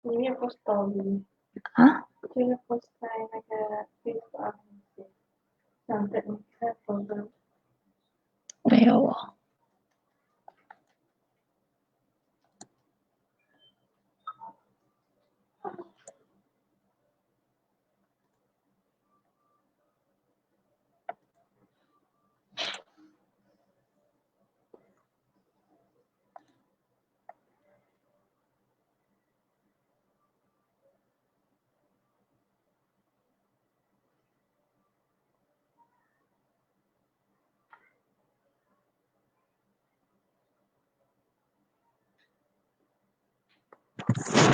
里面不 story 啊？就是 post 在那个 Facebook 那些，讲的你看否则没有哦。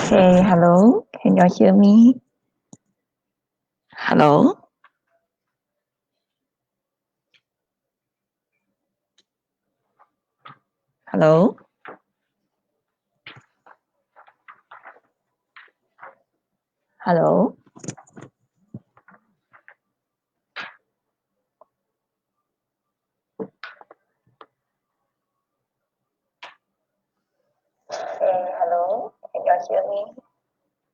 Okay, hello. Can you hear me? Hello? Hello? Hello? Hello? Can you hear me?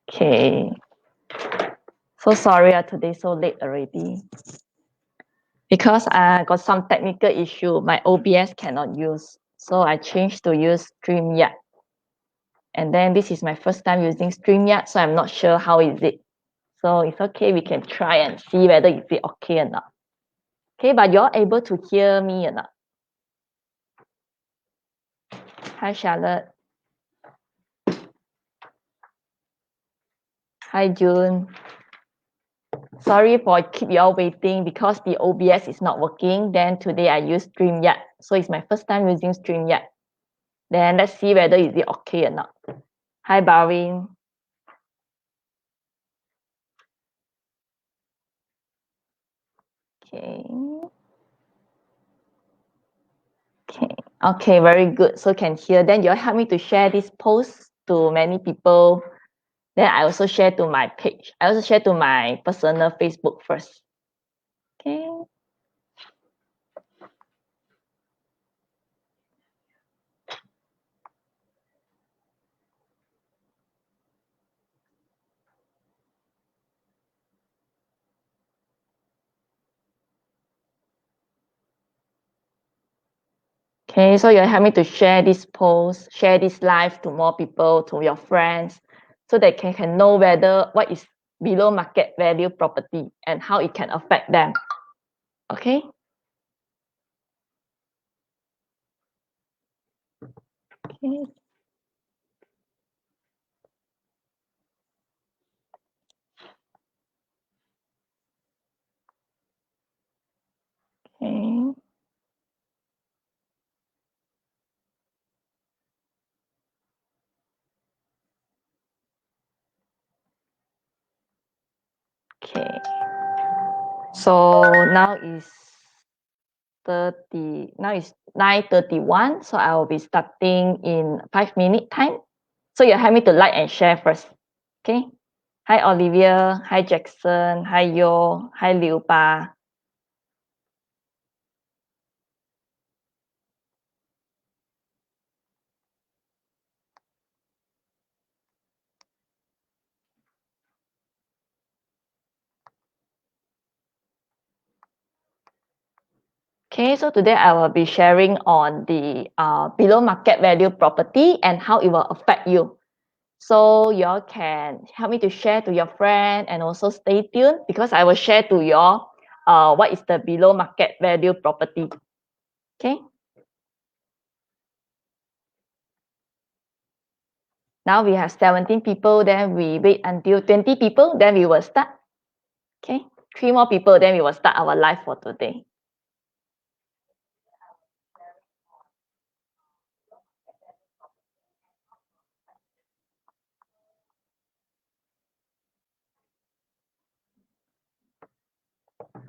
Okay. So sorry, today so late already. Because I got some technical issue, my OBS cannot use. So I changed to use StreamYard. And then this is my first time using StreamYard, so I'm not sure how is it. So it's okay, we can try and see whether is it okay or not. Okay, but you're able to hear me or not? Hi, Charlotte. Hi, June. Sorry for keep you all waiting because the OBS is not working. Then today I use StreamYard. So it's my first time using StreamYard. Then let's see whether is it okay or not. Hi, Barwin. Okay. Okay, very good. So can hear. Then you'll help me to share this post to many people. Then I also share to my page. I also share to my personal Facebook first. Okay. Okay, so you help me to share this post, share this live to more people, to your friends, so they can know whether what is below market value property and how it can affect them. Okay. Okay. Okay. Okay. So now is 30. Now is 9:31. So I will be starting in 5 minute time. So you help me to like and share first. Okay. Hi Olivia. Hi Jackson. Hi Yo. Hi Liu Ba. Okay, so today I will be sharing on the below market value property and how it will affect you. So you all can help me to share to your friend and also stay tuned because I will share to you all what is the below market value property. Okay. Now we have 17 people, then we wait until 20 people, then we will start. Okay. 3 more people, then we will start our live for today.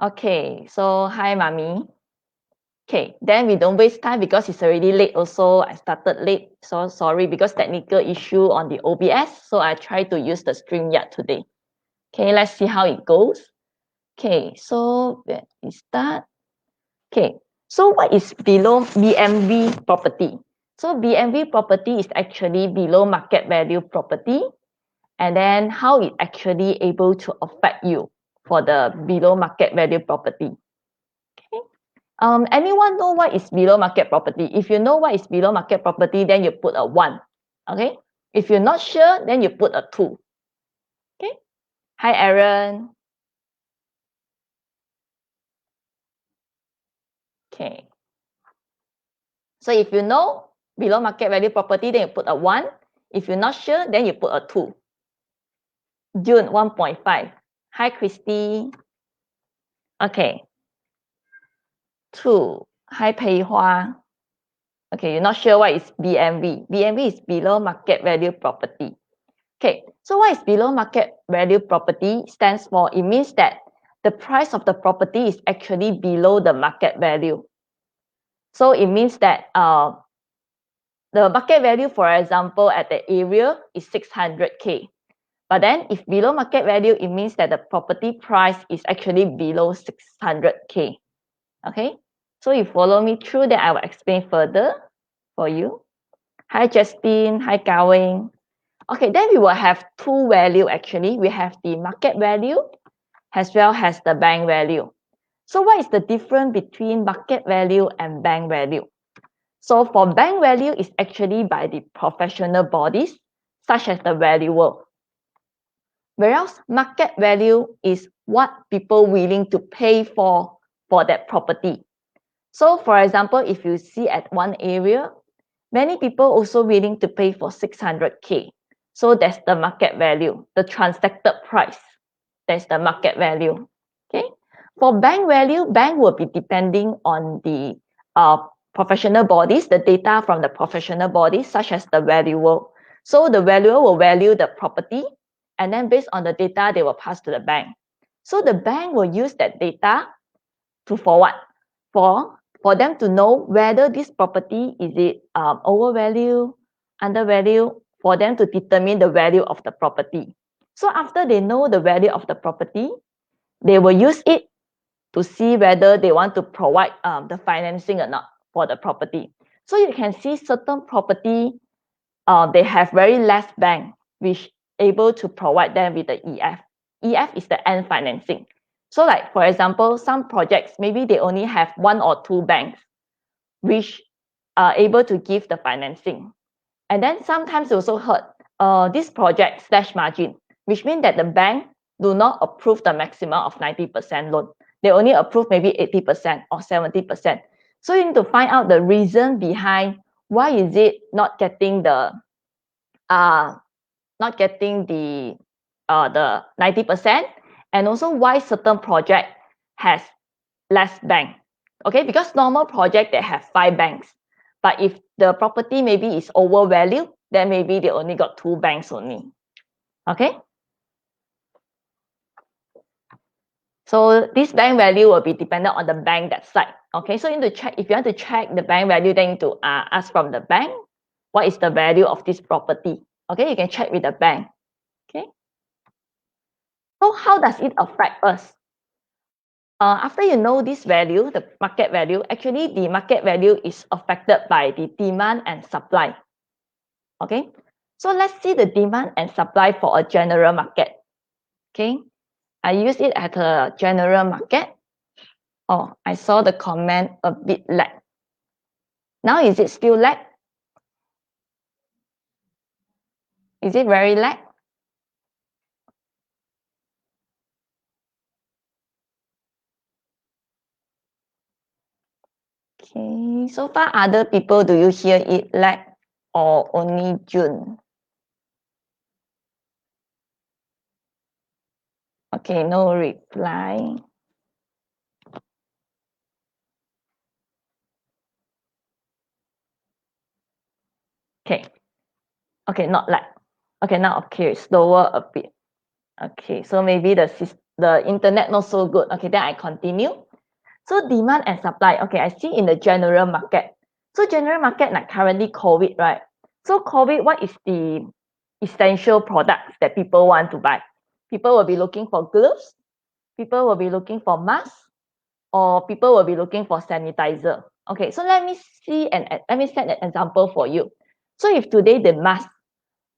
Okay, so hi, Mommy. Okay, then we don't waste time because it's already late also. I started late, so sorry because technical issue on the OBS. So I try to use the StreamYard today. Okay, let's see how it goes. Okay, so when we start. Okay, so what is below BMV property? So BMV property is actually below market value property. and then how it actually able to affect you for the below market value property. Okay. Anyone know what is below market property? If you know what is below market property, then you put a 1. Okay. If you're not sure, then you put a 2. Okay. Hi, Aaron. Okay. So if you know below market value property, then you put a 1. If you're not sure, then you put a 2. June 1.5. Hi, Christy. Okay. 2. Hi, Pei Hua. Okay, you're not sure what is BMV. BMV is below market value property. Okay, so what is below market value property stands for? It means that the price of the property is actually below the market value. So it means that the market value, for example, at the area is 600K. But then if below market value, it means that the property price is actually below 600K. Okay, so you follow me through, then I will explain further for you. Hi, Justin. Hi, Gawing. Okay, then we will have two value actually. We have the market value as well as the bank value. So what is the difference between market value and bank value? So for bank value is actually by the professional bodies such as the valuer. Whereas market value is what people willing to pay for that property. So for example, if you see at one area, many people also willing to pay for 600K. So that's the market value, the transacted price. That's the market value. Okay. For bank value, bank will be depending on the professional bodies, the data from the professional bodies, such as the valuer. So the valuer will value the property, and then based on the data, they will pass to the bank. So the bank will use that data to forward for them to know whether this property is it overvalued, undervalued, for them to determine the value of the property. So after they know the value of the property, they will use it to see whether they want to provide the financing or not for the property. So you can see certain property, they have very less bank, which able to provide them with the EF. EF is the end financing. So like, for example, some projects, maybe they only have 1 or 2 banks, which are able to give the financing. And then sometimes you also heard this project slash margin, which means that the bank do not approve the maximum of 90% loan. They only approve maybe 80% or 70%. So you need to find out the reason behind why is it not getting the 90%, and also why certain project has less bank. Okay, because normal project they have 5 banks, but if the property maybe is overvalued, then maybe they only got 2 banks only. Okay, so this bank value will be dependent on the bank that side. Okay, so you need to check, if you want to check the bank value, then you need to ask from the bank what is the value of this property. Okay, you can check with the bank. Okay, so how does it affect us? After you know this value, the market value, actually the market value is affected by the demand and supply. Okay, so let's see the demand and supply for a general market. Okay, I use it at a general market. Oh, I saw the comment a bit lag. Now is it still lag? Is it very lag? Okay, so far other people, do you hear it lag or only June? Okay, no reply. Okay, okay, not lag. Okay, now okay, slower a bit. Okay, so maybe the internet not so good. Okay, then I continue. So demand and supply. Okay, I see in the general market. So general market, like currently COVID, right? So COVID, what is the essential products that people want to buy? People will be looking for gloves. People will be looking for masks, or people will be looking for sanitizer. Okay, so let me see and let me set an example for you. So if today the mask,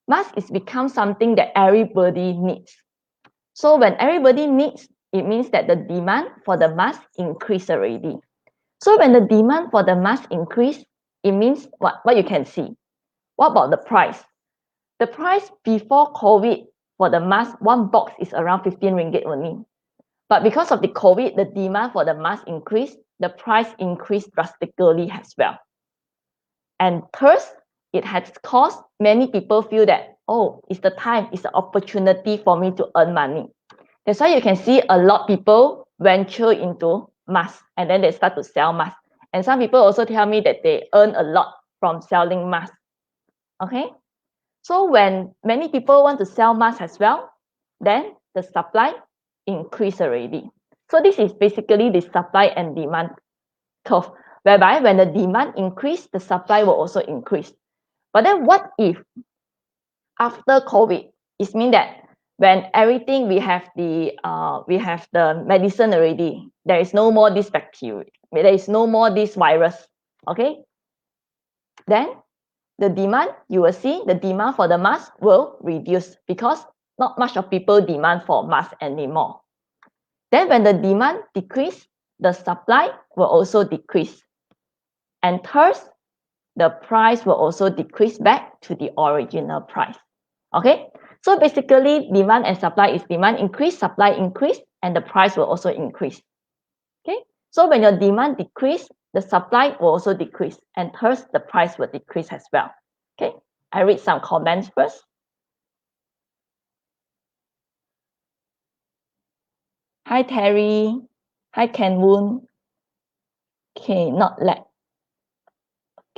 mask is become something that everybody needs. So when everybody needs, it means that the demand for the mask increase already. So when the demand for the mask increase, it means what you can see. What about the price? The price before COVID for the mask, one box is around 15 ringgit only. But because of the COVID, the demand for the mask increased, the price increased drastically as well. And third, it has caused many people feel that, oh, it's the time, it's the opportunity for me to earn money. That's why you can see a lot of people venture into masks and then they start to sell masks. And some people also tell me that they earn a lot from selling masks. Okay? So when many people want to sell masks as well, then the supply increase already. So this is basically the supply and demand curve, whereby when the demand increase, the supply will also increase. But then what if after COVID, it means that when everything we have the medicine already, there is no more this bacteria, there is no more this virus, okay? Then the demand, you will see the demand for the mask will reduce because not much of people demand for mask anymore. Then when the demand decrease, the supply will also decrease. And third, the price will also decrease back to the original price. Okay, so basically demand and supply is demand increase, supply increase, and the price will also increase. Okay, so when your demand decrease, the supply will also decrease, and thus the price will decrease as well. Okay, I read some comments first. Hi Terry, hi Ken Woon. Okay, not let.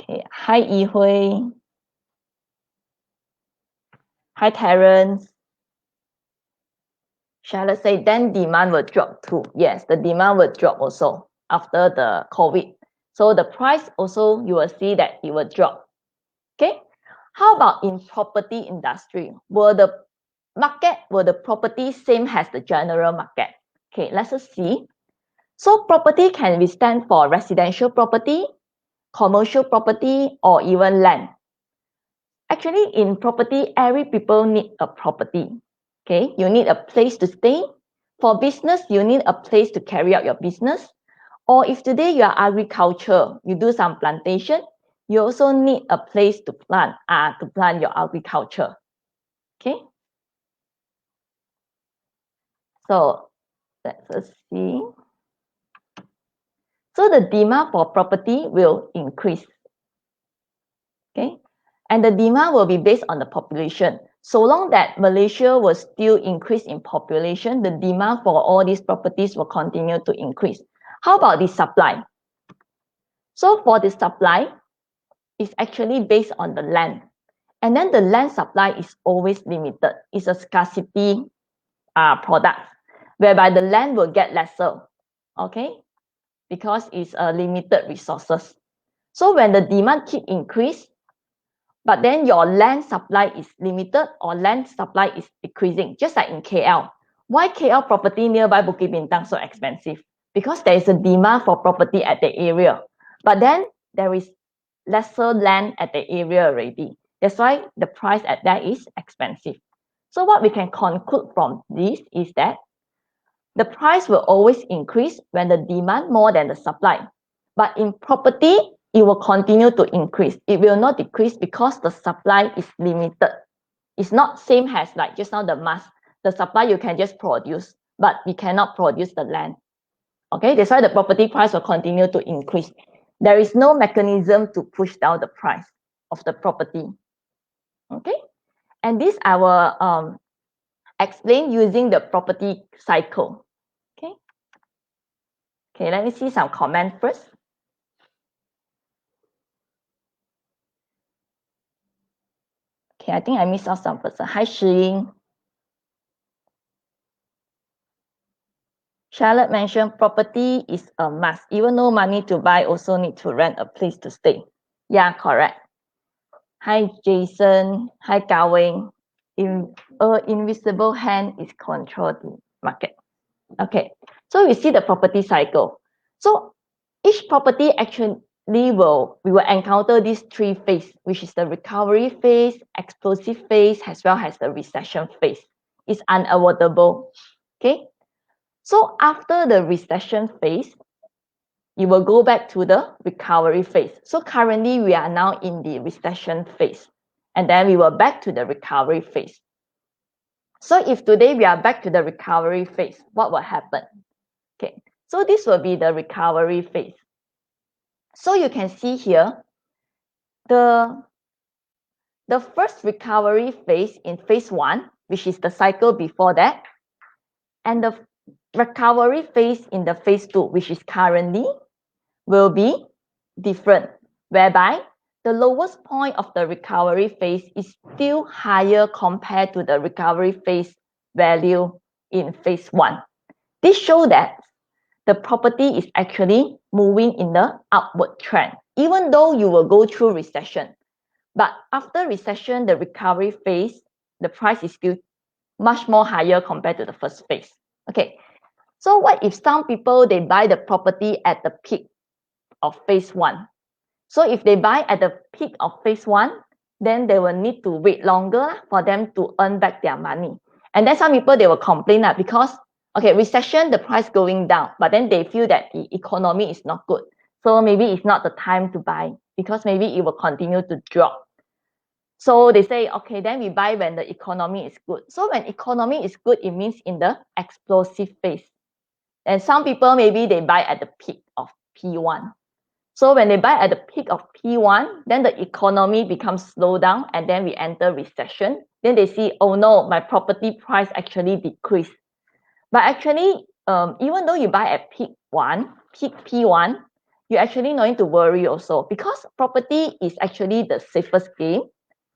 Okay, hi Yi Hui. Hi Terrence. Charlotte say then demand will drop too. Yes, the demand will drop also after the COVID. So the price also, you will see that it will drop. Okay. How about in property industry? Will the property same as the general market? Okay, let's just see. So property can be stand for residential property, commercial property, or even land. Actually, in property, every people need a property. Okay, you need a place to stay. For business, you need a place to carry out your business. Or if today you are agriculture, you do some plantation, you also need a place to plant your agriculture. Okay. So let's see. So the demand for property will increase. Okay. And the demand will be based on the population. So long that Malaysia will still increase in population, the demand for all these properties will continue to increase. How about the supply? So for the supply, it's actually based on the land. And then the land supply is always limited. It's a scarcity product, whereby the land will get lesser, okay? Because it's a limited resources. So when the demand keep increase, but then your land supply is limited or land supply is decreasing, just like in KL. Why KL property nearby Bukit Bintang so expensive? Because there is a demand for property at the area, but then there is lesser land at the area already. That's why the price at that is expensive. So what we can conclude from this is that the price will always increase when the demand more than the supply. But in property, it will continue to increase. It will not decrease because the supply is limited. It's not same as like just now the mass. The supply you can just produce, but we cannot produce the land. Okay, that's why the property price will continue to increase. There is no mechanism to push down the price of the property. Okay, and this I will explain using the property cycle. Okay, okay, let me see some comments first. Okay, I think I missed out some person. Hi, Shiying. Charlotte mentioned property is a must. Even though money to buy, also need to rent a place to stay. Yeah, correct. Hi, Jason. Hi, Gawing. Invisible hand is control the market. Okay, so we see the property cycle. So each property actually we will encounter these three phases, which is the recovery phase, explosive phase, as well as the recession phase. It's unavoidable. Okay. So after the recession phase, you will go back to the recovery phase. So currently we are now in the recession phase, and then we will back to the recovery phase. So if today we are back to the recovery phase, what will happen? Okay, so this will be the recovery phase. So you can see here, the first recovery phase in phase 1, which is the cycle before that, and the recovery phase in the phase 2, which is currently, will be different, whereby the lowest point of the recovery phase is still higher compared to the recovery phase value in phase 1. This shows that the property is actually moving in the upward trend, even though you will go through recession. But after recession, the recovery phase, the price is still much more higher compared to the first phase. Okay, so what if some people, they buy the property at the peak of phase 1? So if they buy at the peak of phase 1, then they will need to wait longer for them to earn back their money. And then some people, they will complain that because, okay, recession, the price going down, but then they feel that the economy is not good. So maybe it's not the time to buy because maybe it will continue to drop. So they say, okay, then we buy when the economy is good. So when economy is good, it means in the explosive phase. And some people, maybe they buy at the peak of P1. So when they buy at the peak of P1, then the economy becomes slow down and then we enter recession. Then they see, oh no, my property price actually decreased. But actually, even though you buy at peak P1, you actually don't need to worry also, because property is actually the safest game,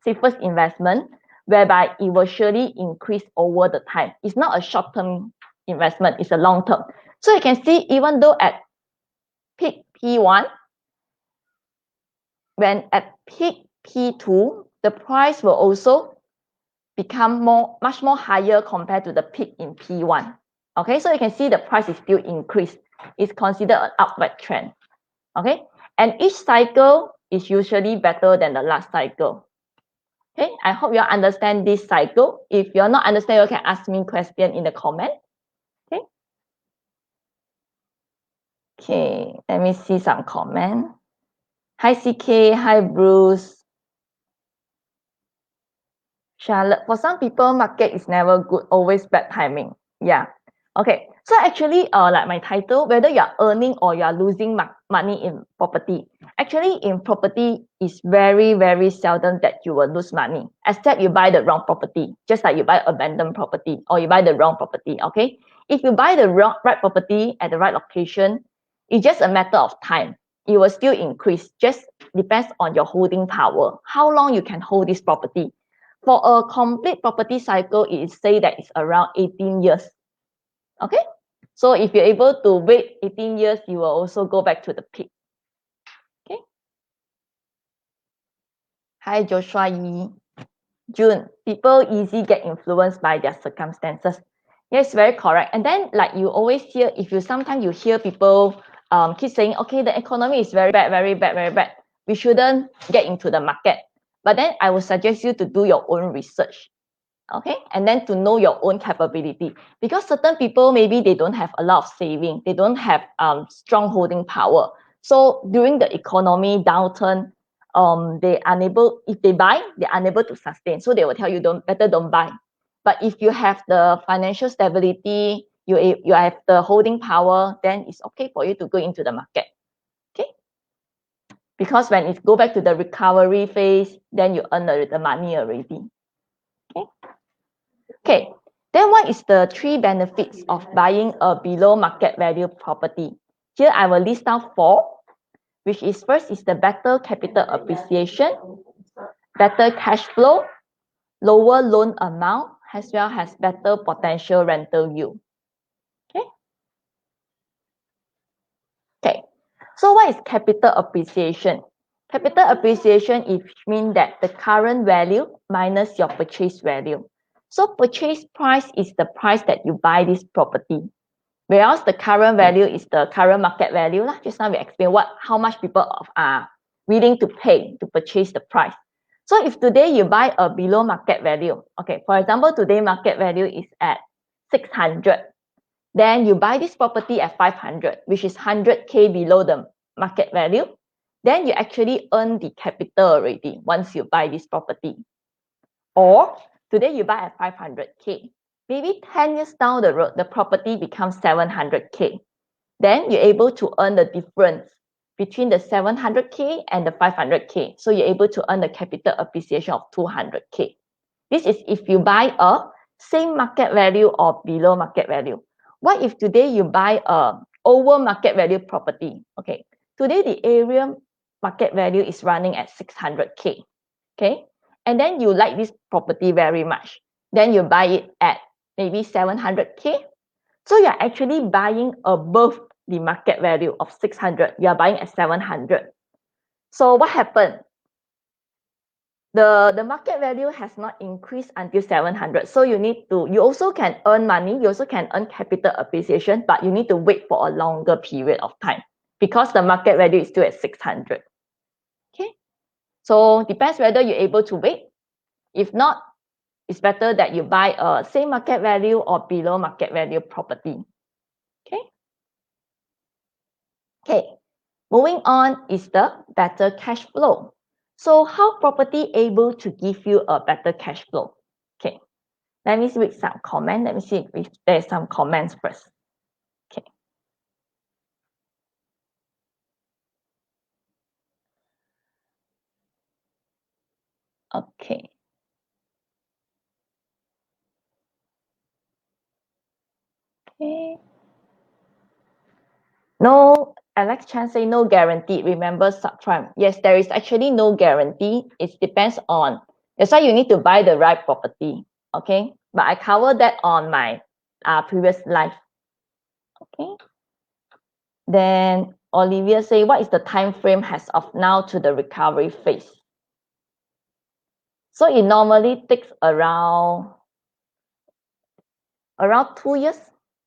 safest investment, whereby it will surely increase over the time. It's not a short-term investment, it's a long-term. So you can see, even though at peak P1, when at peak P2, the price will also become much more higher compared to the peak in P1. Okay, so you can see the price is still increased. It's considered an upward trend. Okay, and each cycle is usually better than the last cycle. Okay, I hope you understand this cycle. If you're not understand, you can ask me question in the comment. Okay. Okay, let me see some comment. Hi CK, hi Bruce. Charlotte, for some people, market is never good, always bad timing. Yeah. Okay. So actually, like my title, whether you are earning or you are losing money in property, actually in property, it's very, very seldom that you will lose money, except you buy the wrong property, just like you buy abandoned property or you buy the wrong property. Okay. If you buy the right property at the right location, it's just a matter of time. It will still increase, just depends on your holding power, how long you can hold this property. For a complete property cycle, it is say that it's around 18 years. Okay, so if you're able to wait 18 years, you will also go back to the peak. Okay. Hi, Joshua Yi. June, people easily get influenced by their circumstances. Yes, very correct. And then, like you always hear, if you sometimes you hear people keep saying, okay, the economy is very bad, very bad, very bad. We shouldn't get into the market. But then I would suggest you to do your own research. Okay, and then to know your own capability, because certain people, maybe they don't have a lot of saving, they don't have strong holding power. So during the economy downturn, they unable, if they buy, they're unable to sustain. So they will tell you, better don't buy. But if you have the financial stability, you have the holding power, then it's okay for you to go into the market. Okay, because when it go back to the recovery phase, then you earn the money already. Okay. Okay, then what is the 3 benefits of buying a below market value property? Here I will list down 4, which is first is the better capital appreciation, better cash flow, lower loan amount, as well as better potential rental yield. Okay. Okay, so what is capital appreciation? Capital appreciation means that the current value minus your purchase value. So purchase price is the price that you buy this property. Whereas the current value is the current market value. Just now we explained how much people are willing to pay to purchase the price. So if today you buy a below market value, okay, for example, today market value is at 600. Then you buy this property at 500, which is 100K below the market value. Then you actually earn the capital already once you buy this property. Or today you buy at 500K. Maybe 10 years down the road, the property becomes 700K. Then you're able to earn the difference between the 700K and the 500K. So you're able to earn the capital appreciation of 200K. This is if you buy a same market value or below market value. What if today you buy a over market value property? Okay, today the area market value is running at 600K. Okay, and then you like this property very much. Then you buy it at maybe 700K. So you're actually buying above the market value of 600. You are buying at 700. So what happened? The market value has not increased until 700. So you also can earn money, you also can earn capital appreciation, but you need to wait for a longer period of time because the market value is still at 600. Okay, so depends whether you're able to wait. If not, it's better that you buy a same market value or below market value property. Okay, moving on is the better cash flow. So how property able to give you a better cash flow? Okay, let me read some comments. Let me see if there's some comments first. Okay. Okay. Okay. No, Alex Chan say no guarantee. Remember subprime. Yes, there is actually no guarantee. It depends on. That's why you need to buy the right property. Okay, but I covered that on my previous live. Okay. Then Olivia say, what is the time frame as of now to the recovery phase? So it normally takes around 2 years,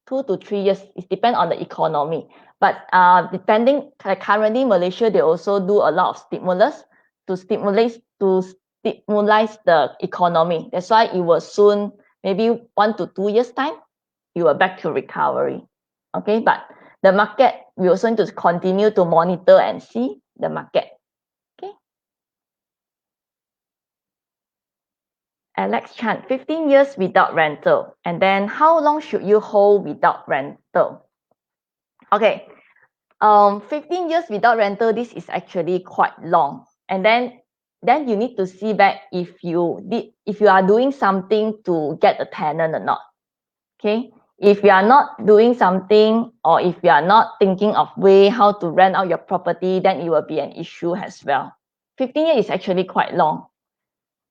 2 to 3 years. It depends on the economy. But depending, currently Malaysia, they also do a lot of stimulus to stimulate the economy. That's why it will soon, maybe 1 to 2 years time, you are back to recovery. Okay, but the market, we also need to continue to monitor and see the market. Okay. Alex Chan, 15 years without rental. And then how long should you hold without rental? Okay, 15 years without rental, this is actually quite long. And then you need to see back if you are doing something to get a tenant or not. Okay, if you are not doing something, or if you are not thinking of way how to rent out your property, then it will be an issue as well. 15 years is actually quite long.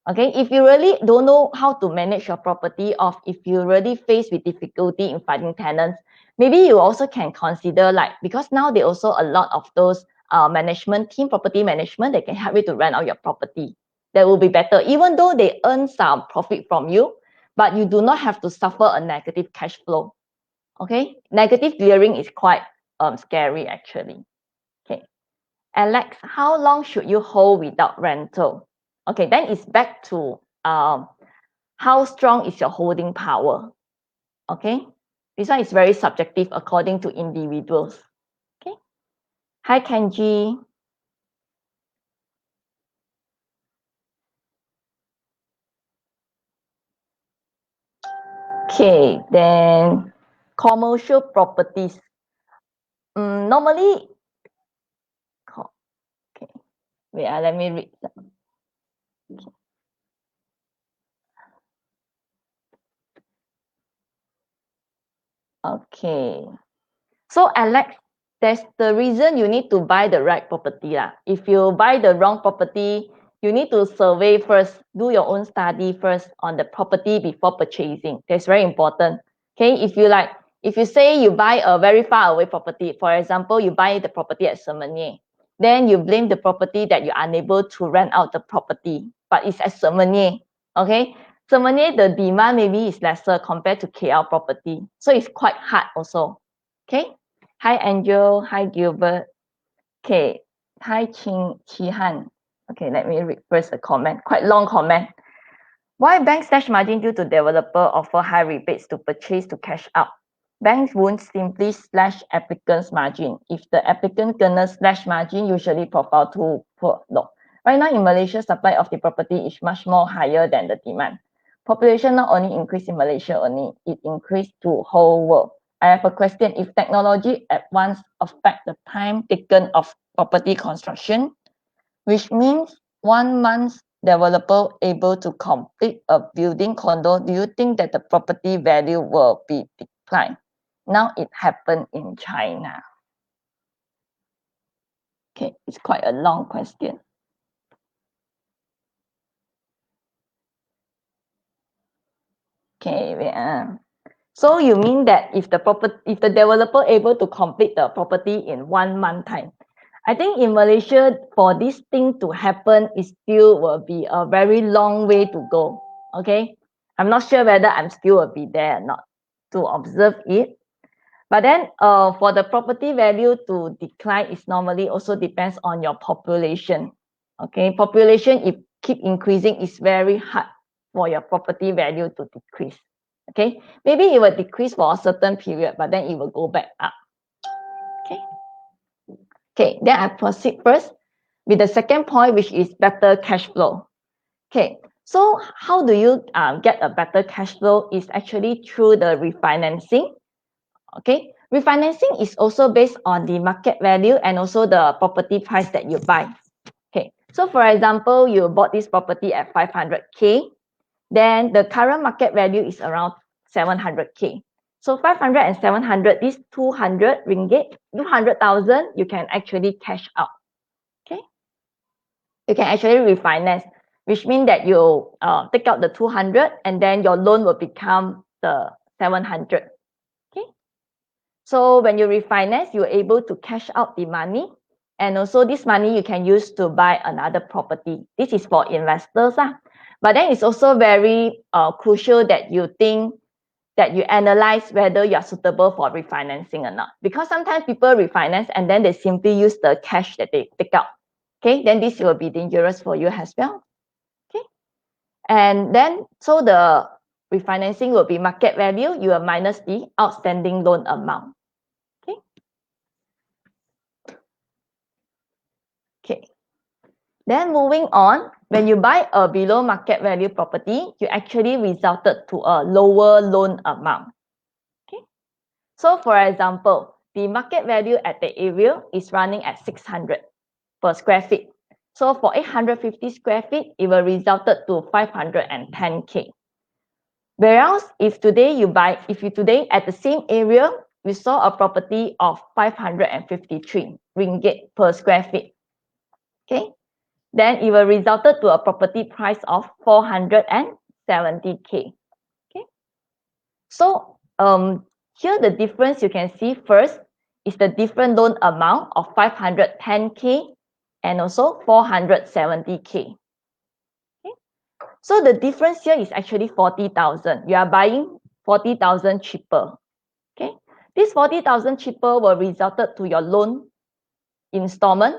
Okay, if you really don't know how to manage your property, or if you really face with difficulty in finding tenants, maybe you also can consider, like, because now there also a lot of those management team, property management, that can help you to rent out your property. That will be better, even though they earn some profit from you, but you do not have to suffer a negative cash flow. Okay, negative gearing is quite scary actually. Okay, Alex, how long should you hold without rental? Okay, then it's back to how strong is your holding power. Okay, this one is very subjective according to individuals. Okay, hi Kenji. Okay, then commercial properties. Normally, okay, wait, let me read. Okay, so Alex, that's the reason you need to buy the right property lah. If you buy the wrong property, you need to survey first, do your own study first on the property before purchasing. That's very important. Okay, if you say you buy a very far away property, for example, you buy the property at Semenye, then you blame the property that you're unable to rent out the property, but it's at Semenye. Okay, Semenye, the demand maybe is lesser compared to KL property, so it's quite hard also. Okay. Hi, Angel. Hi, Gilbert. Okay. Hi, Chi Han. Okay, let me read first the comment. Quite long comment. Why banks slash margin due to developer offer high rebates to purchase to cash out? Banks won't simply slash applicant's margin. If the applicant gonna slash margin, usually profile too poor. No. Right now in Malaysia, supply of the property is much more higher than the demand. Population not only increased in Malaysia only, it increased to whole world. I have a question. If technology at once affect the time taken of property construction, which means 1 month developer able to complete a building condo, do you think that the property value will be declined? Now it happened in China. Okay, it's quite a long question. Okay, so you mean that if the developer able to complete the property in 1 month time, I think in Malaysia for this thing to happen, it still will be a very long way to go. Okay, I'm not sure whether I'm still will be there or not to observe it. But then for the property value to decline is normally also depends on your population. Okay, population if keep increasing, is very hard for your property value to decrease. Okay, maybe it will decrease for a certain period, but then it will go back up. Okay. Okay, then I proceed first with the second point, which is better cash flow. Okay, so how do you get a better cash flow? Is actually through the refinancing. Okay, refinancing is also based on the market value and also the property price that you buy. Okay, so for example, you bought this property at 500K, then the current market value is around 700K. So 500 and 700, this 200 ringgit, 200,000, you can actually cash out. Okay, you can actually refinance, which means that you take out the 200 and then your loan will become the 700. Okay, so when you refinance, you're able to cash out the money, and also this money you can use to buy another property. This is for investors. But then it's also very crucial that you think that you analyze whether you are suitable for refinancing or not. Because sometimes people refinance and then they simply use the cash that they take out. Okay, then this will be dangerous for you as well. Okay, and then so the refinancing will be market value, you will minus the outstanding loan amount. Okay. Okay. Then moving on, when you buy a below market value property, you actually resulted to a lower loan amount. Okay. So for example, the market value at the area is running at 600 per square feet. So for 850 square feet, it will resulted to 510K. Whereas if you today at the same area, you saw a property of 553 ringgit per square feet. Okay. Then it will resulted to a property price of 470K. Okay. So here the difference you can see first is the different loan amount of 510K and also 470K. Okay. So the difference here is actually 40,000. You are buying 40,000 cheaper. Okay. This 40,000 cheaper will resulted to your loan installment,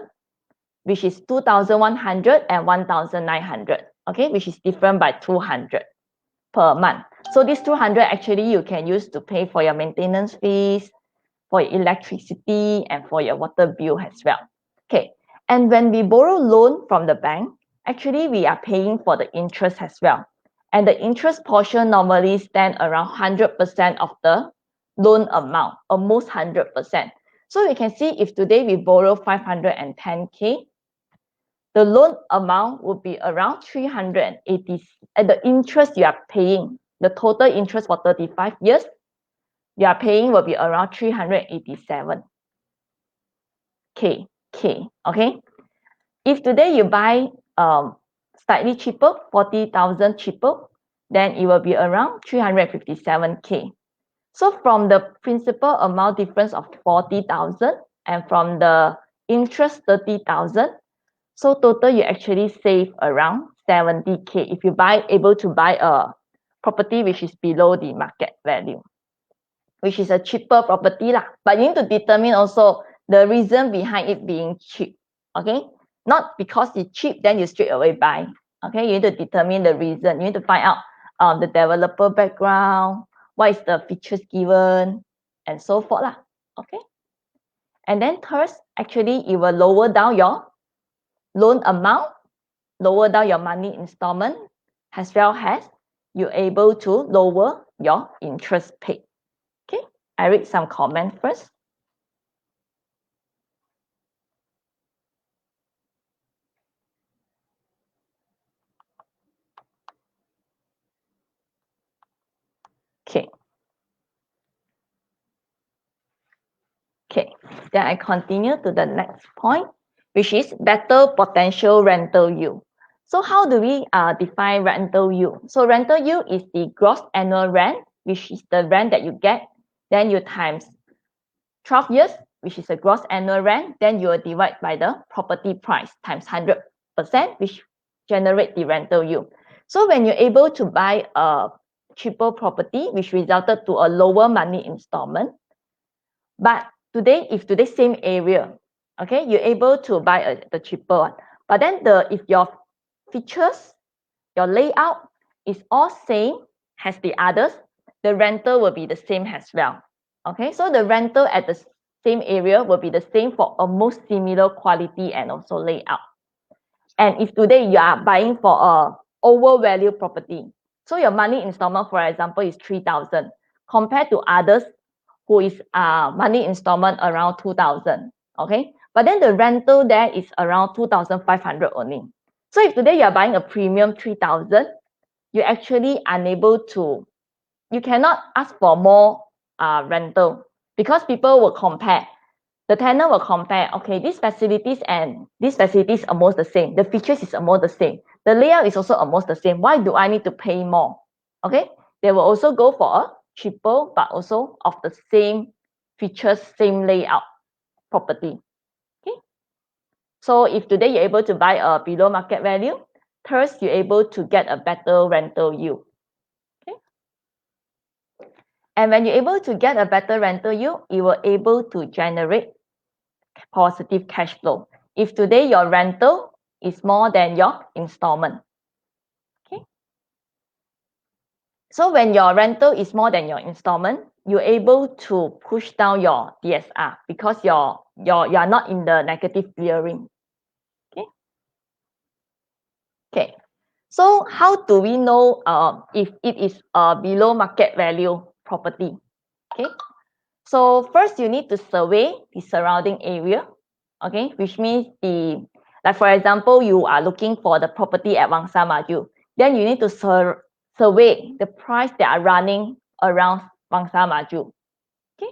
which is 2,100 and 1,900, okay, which is different by 200 per month. So this 200 actually you can use to pay for your maintenance fees, for your electricity, and for your water bill as well. Okay, and when we borrow loan from the bank, actually we are paying for the interest as well. And the interest portion normally stand around 100% of the loan amount, almost 100%. So you can see if today we borrow 510K, the loan amount would be around 380. And the interest you are paying, the total interest for 35 years, you are paying will be around 387K. Okay. If today you buy slightly cheaper, 40,000 cheaper, then it will be around 357K. So from the principal amount difference of 40,000 and from the interest 30,000, so total you actually save around 70K if you able to buy a property which is below the market value. which is a cheaper property lah. But you need to determine also the reason behind it being cheap. Okay, not because it's cheap, then you straight away buy. Okay, you need to determine the reason. You need to find out the developer background, what is the features given, and so forth lah. Okay, and then third, actually it will lower down your loan amount, lower down your money installment, as well as you're able to lower your interest paid. Okay, I read some comment first. Okay. Okay, then I continue to the next point, which is better potential rental yield. So how do we define rental yield? So rental yield is the gross annual rent, which is the rent that you get, then you times 12 years, which is the gross annual rent, then you will divide by the property price times 100%, which generate the rental yield. So when you're able to buy a cheaper property, which resulted to a lower money installment, but today, if today same area, okay, you're able to buy the cheaper one. But then if your features, your layout is all same as the others, the rental will be the same as well. Okay, so the rental at the same area will be the same for almost similar quality and also layout. And if today you are buying for a overvalue property, so your money installment, for example, is 3,000 compared to others who is money installment around 2,000. Okay, but then the rental there is around 2,500 only. So if today you are buying a premium 3,000, you actually unable to, you cannot ask for more rental because people will compare. The tenant will compare, okay, these facilities and these facilities are almost the same. The features is almost the same. The layout is also almost the same. Why do I need to pay more? Okay, they will also go for a cheaper, but also of the same features, same layout property. Okay, so if today you're able to buy a below market value, first you're able to get a better rental yield. Okay, and when you're able to get a better rental yield, you will able to generate positive cash flow. If today your rental is more than your installment. Okay. So when your rental is more than your installment, you're able to push down your DSR because you are not in the negative gearing. Okay. Okay. So how do we know if it is a below market value property? Okay. So first you need to survey the surrounding area. Okay, which means like for example, you are looking for the property at Wangsa Maju, then you need to survey the price that are running around Wangsa Maju. Okay,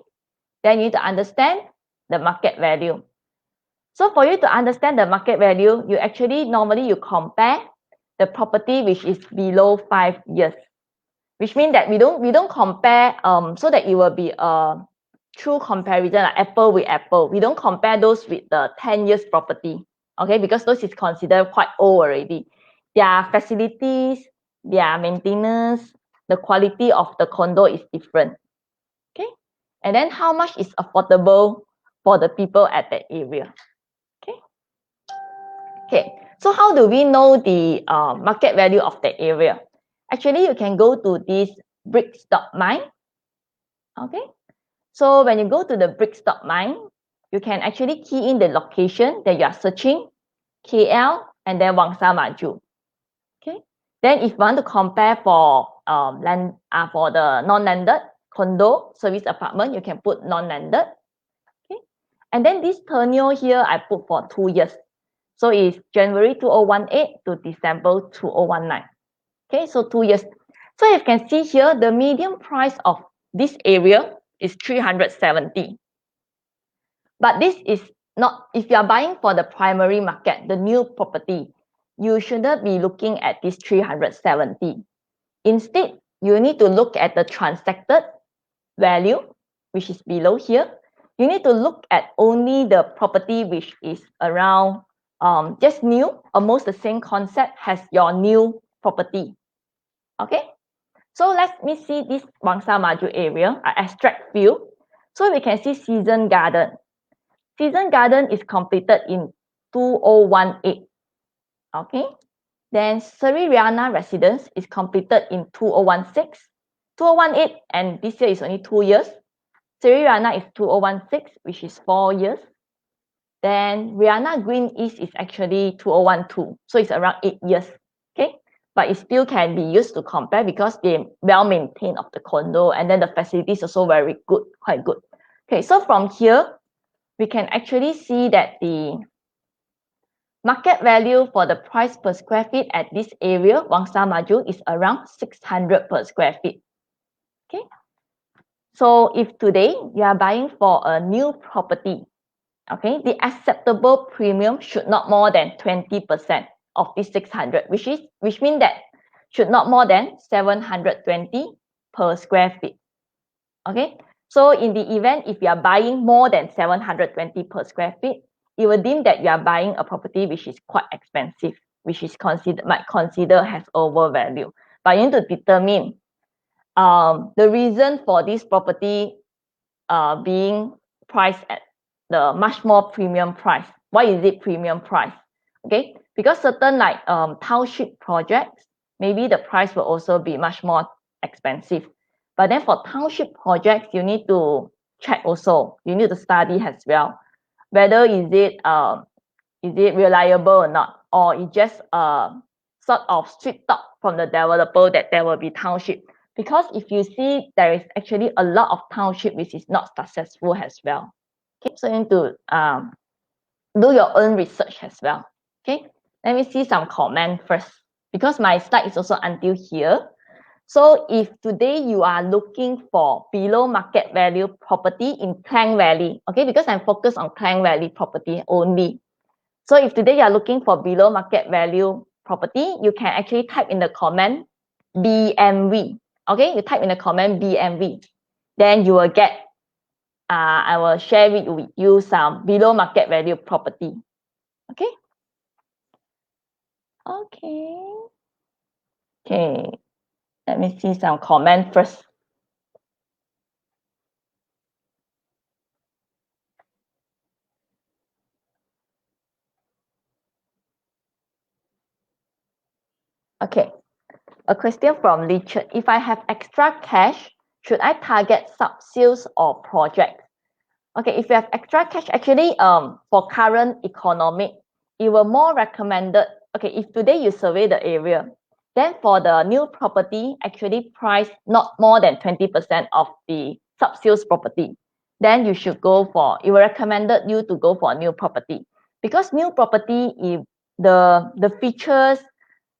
then you need to understand the market value. So for you to understand the market value, you actually normally you compare the property which is below 5 years, which means that we don't compare so that it will be a true comparison, like apple with apple. We don't compare those with the 10 years property, okay, because those is considered quite old already. Their facilities, their maintenance, the quality of the condo is different. Okay, and then how much is affordable for the people at that area. Okay, okay, so how do we know the market value of the area? Actually, you can go to this brick stock mine. Okay, so when you go to the brick stock mine, you can actually key in the location that you are searching, KL, and then Wangsa Maju. Okay, then if you want to compare for land for the non-landed condo service apartment, you can put non-landed. Okay, and then this tenure here I put for 2 years, so it's January 2018 to December 2019. Okay, so 2 years. So you can see here the median price of this area is 370. But this is not, if you are buying for the primary market, the new property, you shouldn't be looking at this 370. Instead, you need to look at the transacted value, which is below here. You need to look at only the property which is around just new, almost the same concept as your new property. Okay, So let me see this Wangsa Maju area, I extract few. So we can see Season Garden. Season Garden is completed in 2018. Okay. Then Sri Riana Residence is completed in 2016. 2018, and this year is only 2 years. Sri Riana is 2016, which is 4 years. Then Riana Green East is actually 2012, so it's around 8 years. Okay, but it still can be used to compare because they well maintained of the condo, and then the facilities also very good, quite good. Okay, so from here we can actually see that the market value for the price per square feet at this area, Wangsa Maju, is around 600 per square feet. Okay, so if today you are buying for a new property, okay, the acceptable premium should not more than 20% of this 600, which means that should not more than 720 per square feet. Okay, so in the event if you are buying more than 720 per square feet, it will deem that you are buying a property which is quite expensive, which is might consider has overvalue. But you need to determine the reason for this property being priced at the much more premium price. Why is it premium price? Okay, because certain like township projects, maybe the price will also be much more expensive. But then for township projects, you need to check also. You need to study as well, whether is it reliable or not, or it just sort of street talk from the developer that there will be township. Because if you see there is actually a lot of township which is not successful as well. Okay, so you need to do your own research as well. Okay, let me see some comment first because my slide is also until here. So if today you are looking for below market value property in Klang Valley, okay, because I'm focused on Klang Valley property only. So if today you are looking for below market value property, you can actually type in the comment BMV. Okay, you type in the comment BMV. Then you will get, I will share with you some below market value property. Okay. Okay, let me see some comment first. Okay, a question from Richard. If I have extra cash, should I target sub-sales or projects? Okay, if you have extra cash, actually, for current economic, it will more recommended. Okay, if today you survey the area, then for the new property, actually price not more than 20% of the sub-sales property, then you should go for, it will recommended you to go for a new property. Because new property, if the features,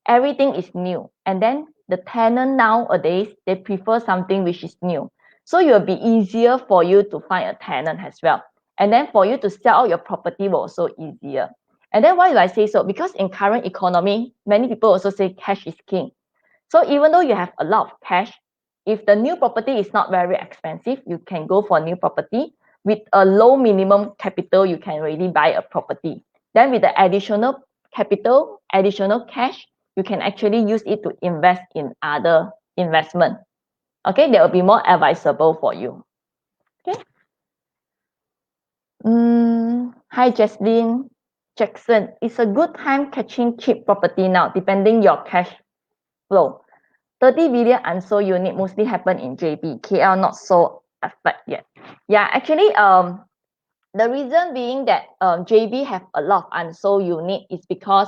everything is new. And then the tenant nowadays, they prefer something which is new. So it will be easier for you to find a tenant as well. And then for you to sell out your property will also easier. And then why do I say so? Because in current economy, many people also say cash is king. So even though you have a lot of cash, if the new property is not very expensive, you can go for a new property. With a low minimum capital, you can already buy a property. Then with the additional capital, additional cash, you can actually use it to invest in other investment. Okay, that will be more advisable for you. Okay. Hi, Jaslyn. Jackson, it's a good time catching cheap property now, depending your cash flow. 30 billion unsold unit mostly happen in JB. KL not so affect yet. Yeah, actually, the reason being that JB have a lot of unsold unit is because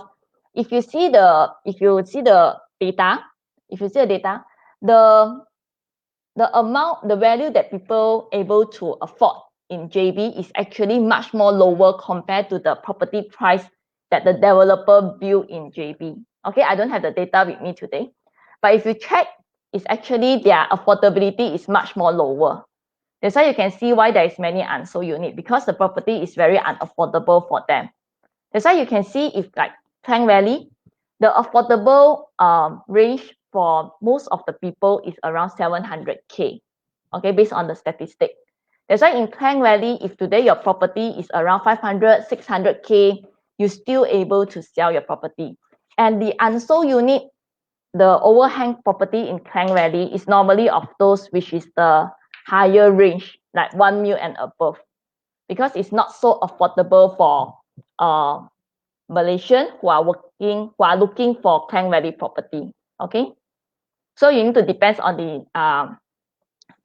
if you see the data, the amount, the value that people able to afford in JB is actually much more lower compared to the property price that the developer built in JB. Okay, I don't have the data with me today, but if you check, it's actually their affordability is much more lower. That's why you can see why there is many unsold unit, because the property is very unaffordable for them. That's why you can see if like Klang Valley, the affordable range for most of the people is around 700K, okay, based on the statistic. That's why in Klang Valley, if today your property is around 500, 600K, you're still able to sell your property. And the unsold unit, the overhang property in Klang Valley is normally of those which is the higher range, like 1 mil and above, because it's not so affordable for Malaysian who are looking for Klang Valley property. Okay, so you need to depend on the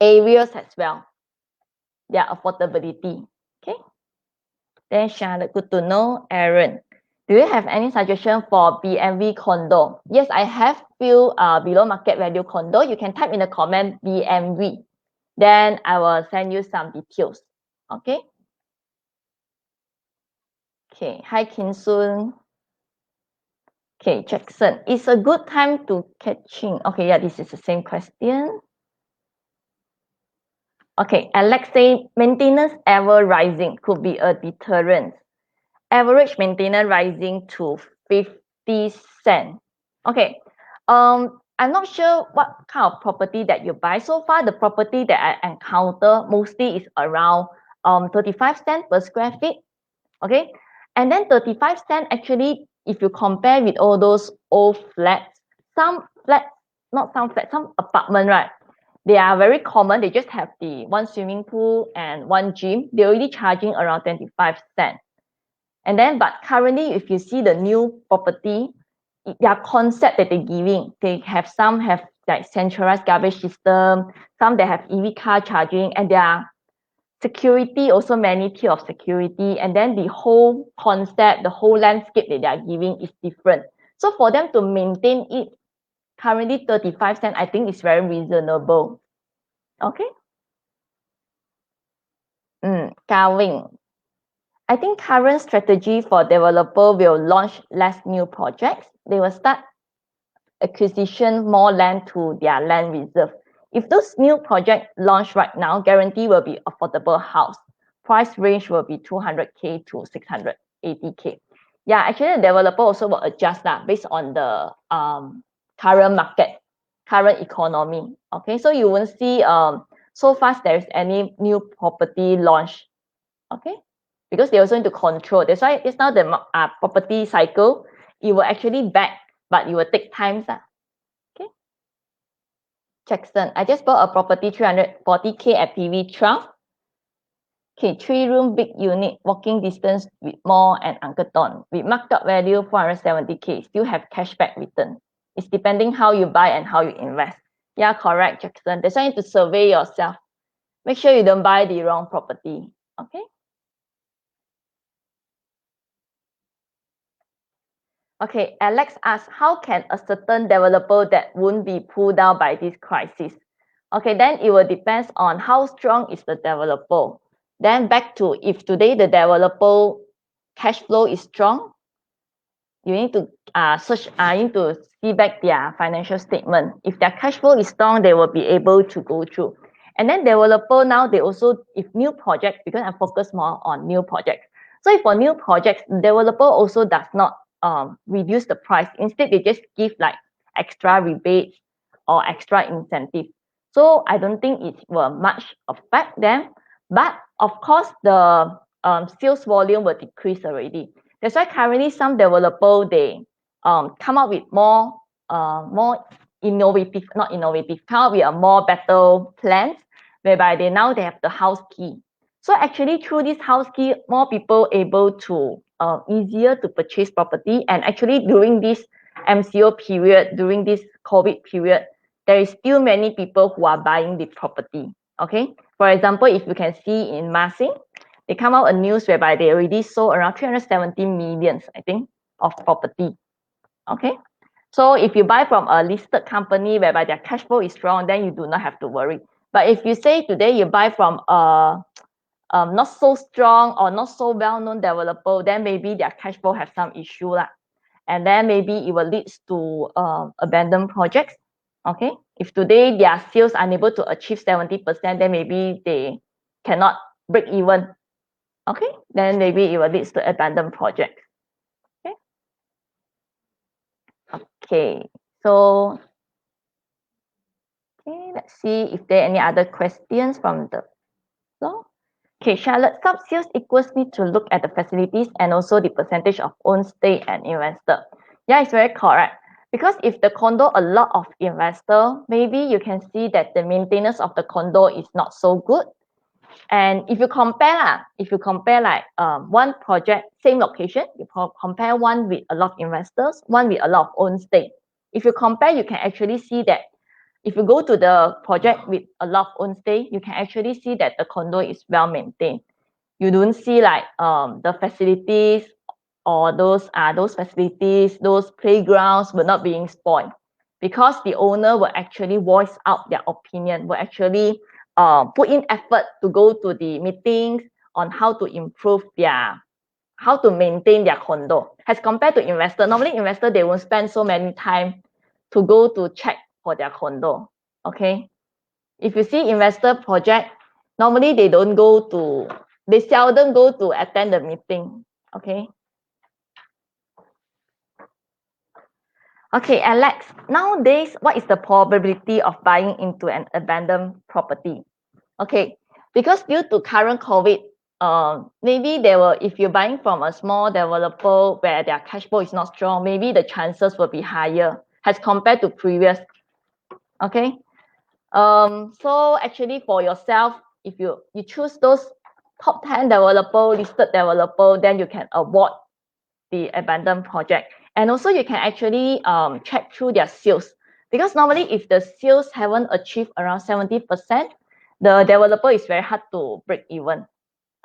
areas as well, their affordability. Okay, then Charlotte, good to know. Aaron, do you have any suggestion for BMV condo? Yes, I have few below market value condo. You can type in the comment BMV. Then I will send you some details. Okay. Okay. Hi, Kim Soon. Okay, Jackson. It's a good time to catching. Okay, yeah, this is the same question. Okay, Alex say maintenance ever rising could be a deterrent. Average maintenance rising to 50 cents. Okay, I'm not sure what kind of property that you buy. So far, the property that I encounter mostly is around 35 cents per square feet. Okay, and then 35 cents actually, if you compare with all those old flats, some apartment, right? They are very common. They just have the one swimming pool and one gym. They're already charging around 25 cents. And then, but currently, if you see the new property, their concept that they're giving, some have like centralized garbage system, some they have EV car charging, and their security also many tier of security. And then the whole concept, the whole landscape that they are giving is different. So for them to maintain it, currently 35 cents, I think is very reasonable. Okay. Carving. I think current strategy for developer will launch less new projects. They will start acquisition more land to their land reserve. If those new projects launch right now, guarantee will be affordable house. Price range will be 200K to 680K. Yeah, actually the developer also will adjust that based on the current market, current economy. Okay, so you won't see so fast there's any new property launch. Okay, because they also need to control. That's why it's now the property cycle. It will actually back, but it will take time. Okay. Jackson, I just bought a property 340K at PV12. Okay, 3-room big unit, walking distance with mall and Uncle Don. With markup value 470K, still have cashback return. It's depending how you buy and how you invest. Yeah, correct, Jackson. That's why you need to survey yourself. Make sure you don't buy the wrong property. Okay. Okay, Alex asks, how can a certain developer that won't be pulled down by this crisis? Okay, then it will depend on how strong is the developer. Then back to if today the developer cash flow is strong, you need to see back their financial statement. If their cash flow is strong, they will be able to go through. And then developer now, they also, if new projects, because I focus more on new projects. So if for new projects, developer also does not reduce the price. Instead, they just give like extra rebates or extra incentive. So I don't think it will much affect them. But of course, the sales volume will decrease already. That's why currently some developer they come up with more innovative, not innovative, come up with a more better plans whereby they have the house key. So actually through this house key, more people able to easier to purchase property. And actually during this MCO period, during this COVID period, there is still many people who are buying the property. Okay, for example, if you can see in Masing, they come out a news whereby they already sold around 370 million, I think, of property. Okay, so if you buy from a listed company whereby their cash flow is strong, then you do not have to worry. But if you say today you buy from a not so strong or not so well-known developer, then maybe their cash flow have some issue lah. And then maybe it will lead to abandoned projects. Okay, if today their sales are unable to achieve 70%, then maybe they cannot break even. Okay, then maybe it will lead to abandoned projects. Okay. Okay, so okay, let's see if there are any other questions from the floor. Okay, Charlotte, sub-sales equals need to look at the facilities and also the percentage of own stake and investor. Yeah, it's very correct. Because if the condo a lot of investor, maybe you can see that the maintenance of the condo is not so good. And if you compare like one project, same location, you compare one with a lot of investors, one with a lot of own stay. If you compare, you can actually see that if you go to the project with a lot of own stay, you can actually see that the condo is well maintained. You don't see like the facilities or those facilities, those playgrounds were not being spoiled, because the owner will actually voice out their opinion, will actually put in effort to go to the meetings on how to improve how to maintain their condo. As compared to investor, normally investor, they won't spend so many time to go to check for their condo. Okay, if you see investor project, normally they seldom go to attend the meeting. Okay. Okay, Alex, nowadays, what is the probability of buying into an abandoned property? Okay, because due to current COVID, maybe if you're buying from a small developer where their cash flow is not strong, maybe the chances will be higher as compared to previous. Okay, so actually for yourself, if you choose those top 10 listed developer, then you can avoid the abandoned project. And also you can actually check through their sales, because normally if the sales haven't achieved around 70%, the developer is very hard to break even.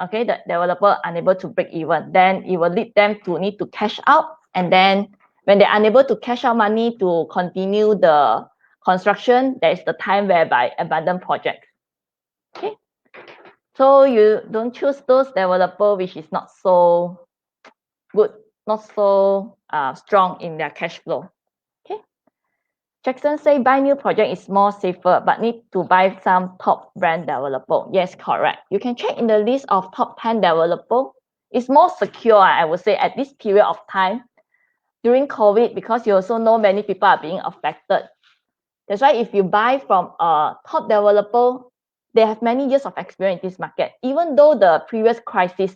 Okay, the developer unable to break even, then it will lead them to need to cash out. And then when they're unable to cash out money to continue the construction, there is the time whereby abandoned projects. Okay, so you don't choose those developer which is not so good, not so strong in their cash flow. Okay. Jackson say buy new project is more safer, but need to buy some top brand developer. Yes, correct. You can check in the list of top 10 developer. It's more secure, I would say, at this period of time during COVID, because you also know many people are being affected. That's why if you buy from a top developer, they have many years of experience in this market. Even though the previous crisis,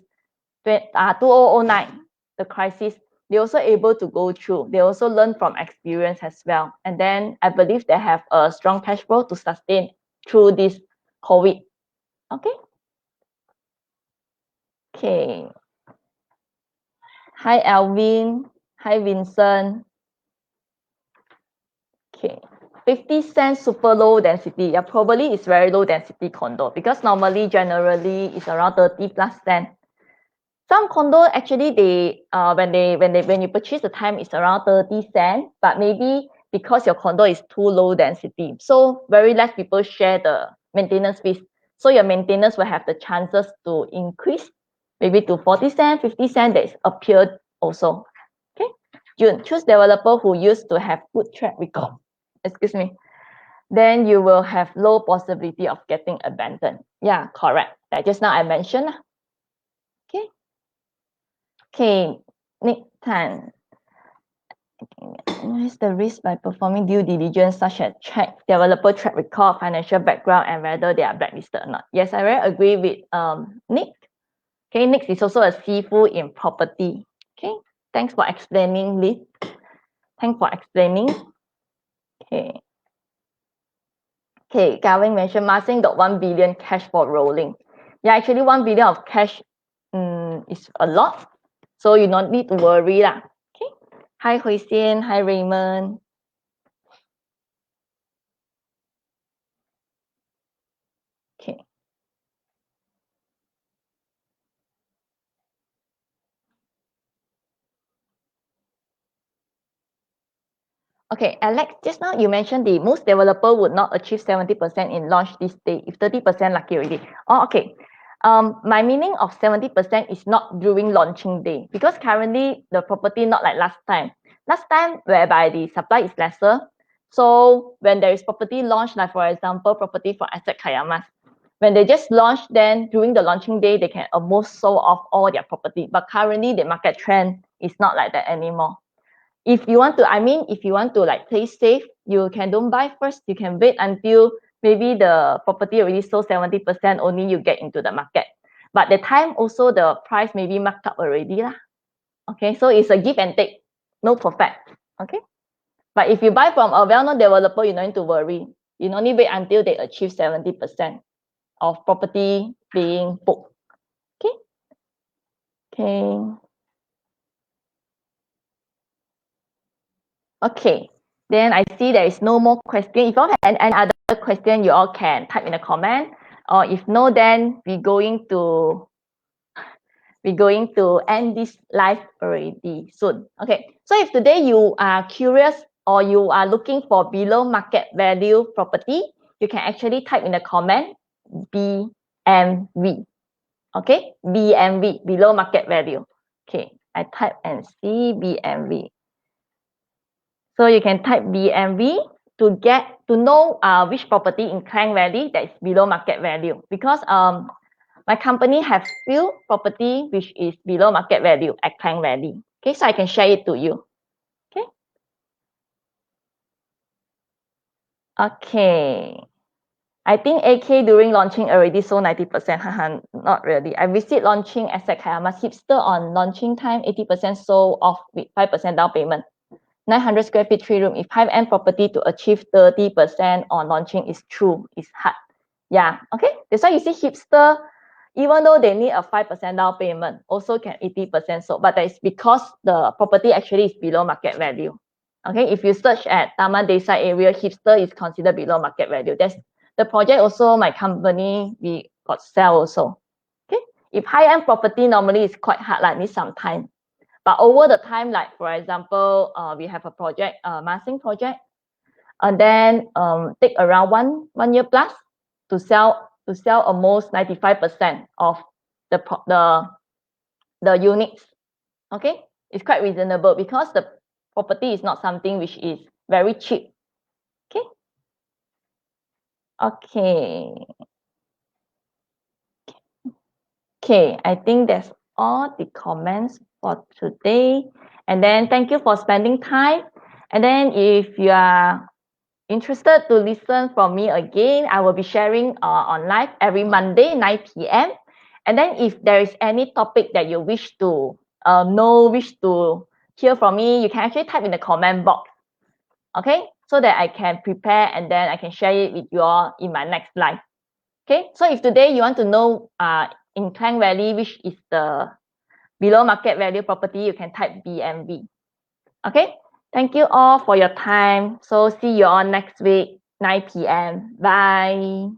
2009, the crisis, they also able to go through. They also learn from experience as well. And then I believe they have a strong cash flow to sustain through this COVID. Okay. Okay. Hi, Alvin. Hi, Vincent. Okay. 50 cents super low density. Yeah, probably it's very low density condo, because normally generally it's around 30 plus cents. Some condo actually when you purchase the time it's around 30 cents, but maybe because your condo is too low density, so very less people share the maintenance fees. So your maintenance will have the chances to increase maybe to 40 cents, 50 cents that is appeared also. Okay. June, choose developer who used to have good track record. Excuse me. Then you will have low possibility of getting abandoned. Yeah, correct. Like just now I mentioned. Okay. Okay, Nick Tan. Minimize the risk by performing due diligence, such as check developer track record, financial background, and whether they are blacklisted or not. Yes, I very agree with Nick. Okay, Nick is also a seafood in property. Okay, thanks for explaining, Liz. Thanks for explaining. Okay. Okay, Gavin mentioned Marsing got 1 billion cash for rolling. Yeah, actually 1 billion of cash is a lot. So you don't need to worry lah. Okay. Hi Hui Xian. Hi Raymond. Okay. Okay, Alex, just now you mentioned the most developer would not achieve 70% in launch this day, if 30% lucky already. Oh, okay. My meaning of 70% is not during launching day, because currently the property not like last time. Last time, whereby the supply is lesser. So when there is property launch, like for example, property for Asset Kayamas, when they just launch, then during the launching day, they can almost sold off all their property. But currently the market trend is not like that anymore. If you want to like play safe, you can don't buy first. You can wait until maybe the property already sold 70%, only you get into the market. But the time also the price may be marked up already lah. Okay, so it's a give and take, no perfect. Okay. But if you buy from a well-known developer, you don't need to worry. You only wait until they achieve 70% of property being booked. Okay. Okay. Okay. Then I see there is no more question. If you all have any other question, you all can type in the comment. Or if no, then we're going to end this live already soon. Okay. So if today you are curious or you are looking for below market value property, you can actually type in the comment BMV. Okay, BMV, below market value. Okay, I type and see BMV. So you can type BMV to know which property in Klang Valley that is below market value, because my company has few property which is below market value at Klang Valley. Okay, so I can share it to you. Okay. Okay. I think AK during launching already sold 90%. Not really. I visit launching asset Kayamas hipster on launching time, 80% sold off with 5% down payment. 900 square feet, 3 room. If high-end property to achieve 30% on launching is true, it's hard. Yeah, okay. That's why you see hipster, even though they need a 5% down payment, also can 80% sold. But that is because the property actually is below market value. Okay, if you search at Taman Desa area, hipster is considered below market value. That's the project also, my company, we got sell also. Okay, if high-end property normally is quite hard, like need some time. But over the time, like for example, we have a project, massing project, and then take around one year plus to sell almost 95% of the units. Okay, it's quite reasonable because the property is not something which is very cheap. Okay. Okay. Okay, I think that's all the comments for today. And then thank you for spending time. And then if you are interested to listen from me again, I will be sharing on live every Monday, 9 p.m. And then if there is any topic that you wish to wish to hear from me, you can actually type in the comment box. Okay, so that I can prepare and then I can share it with you all in my next live. Okay, so if today you want to know in Klang Valley, which is the below market value property, you can type BMV. Okay, thank you all for your time. So see you all next week, 9 p.m. Bye.